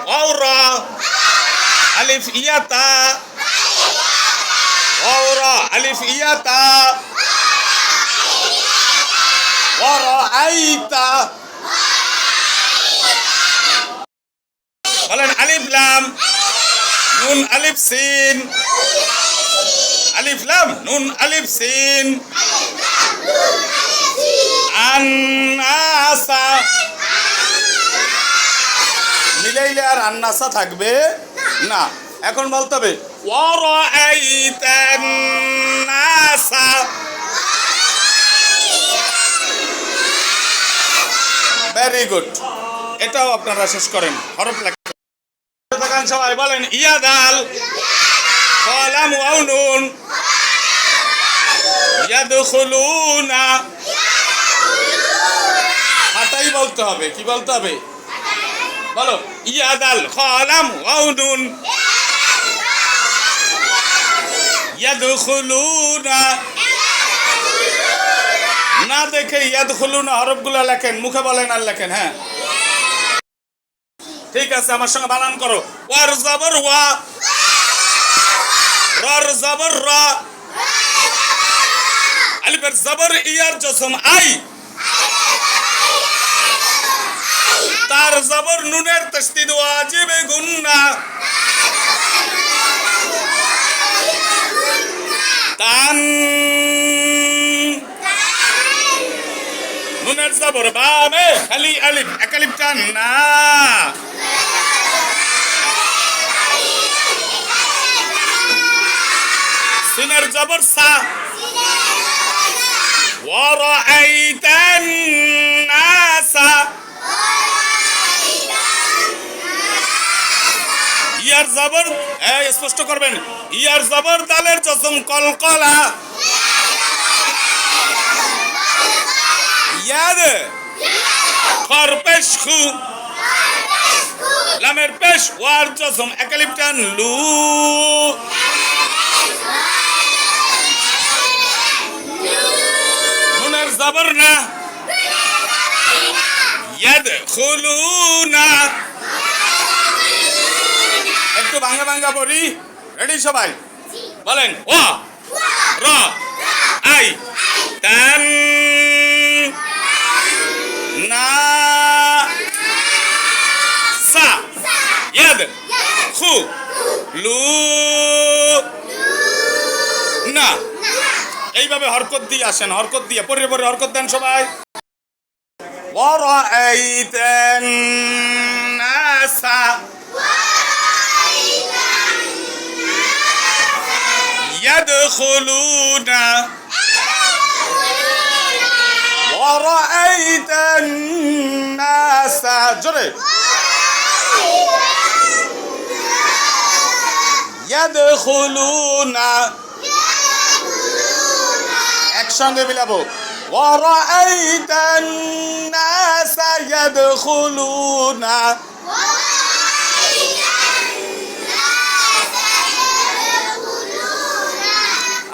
Wow র আলিফ ইয়া তা wow র আলিফ ইয়া তা ওয়া রাআইতা বলেন আলিফ লাম নুন আলিফ সিন আলিফ লাম নুন আলিফ সিন আন্নাসা মিলাইলে আর আন্নাসা থাকবে না। এখন বলতে হবে ওয়ারাআইতান নাসা। ভেরি গুড, এটাও আপনারা শেষ করেন। হরফ লেখা দেখান সবাই, বলেন ইয়া দাল কলাম ওয়াও নুন ইয়াদখুলুনা। হাতাই বলতে হবে, কি বলতে হবে বলো, ইয়া দাল কলাম ওয়াও নুন ইয়াদখুলুনা। না দেখে ইয়াদখুলুনা হরফগুলো লেখেন, মুখে বলেন আর লেখেন। হ্যাঁ ঠিক আছে, আমার সঙ্গে বানান করো। ওয়ার জবর ওয়া, রর জবর র, আলিফের জবর ইয়ার জসম আই, তার জবর নুনের তাসদীদ ওয়াজিবে গুন্না, তান নুনের জবর বামে খালি আলিফ, এক আলিফ টান না, সিনের জবর সা, ওয়ারাআইতান নাসা, ইয়ার জবর স্পষ্ট করবেন, ইয়ার জবর দালের জসম কলকলা, ইয়াদ খর পেশ খু, লামের পেশ ওয়ার জসম এক আলিফ টান লু, নুনের জবর না, ইয়াদখুলুনা। একটু ভাঙা ভাঙা পড়ি, রেডি সবাই? বলেন ওয়া র আই তান না সা ইয়াদ খু লু না। এইভাবে হরকত দিয়ে আসেন, হরকত দিয়ে পরে পরে হরকত দেন সবাই। ওয়ারাআইতান নাসা ইয়াদখুলুনা, ওয়ারাআইতান নাসা জোরে ইয়াদখুলুনা, একসঙ্গে মিলাবো। ওয়ারাআইতান নাসা ইয়াদখুলুনা,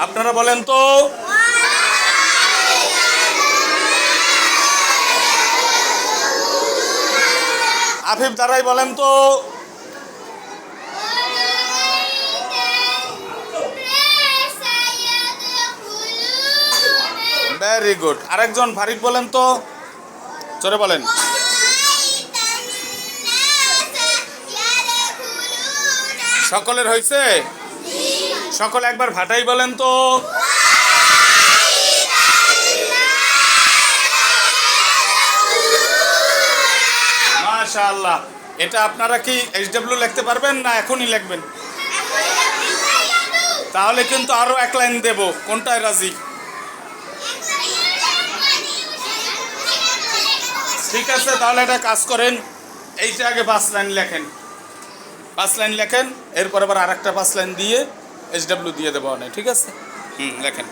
আপনারা বলেন তো। আফিফ দাঁড়াই বলেন তো। ভেরি গুড, আরেকজন ফারিক বলেন তো, চলে বলেন। সকলের হয়েছে? সকলে একবার ভাটাই বলেন তো। মাশাআল্লাহ। এটা আপনারা কি এইচডব্লিউ লিখতে পারবেন না এখনই লিখবেন? তাহলে কিন্তু আরো এক লাইন দেব, কোনটায় রাজি? ঠিক আছে, তাহলে একটা কাজ করেন, এইটা আগে 5 লাইন লেখেন, 5 লাইন লেখেন, এরপর আবার আরেকটা 5 লাইন দিয়ে এইচডব্লিউ দিয়ে দেবো। ঠিক আছে, লেখেন।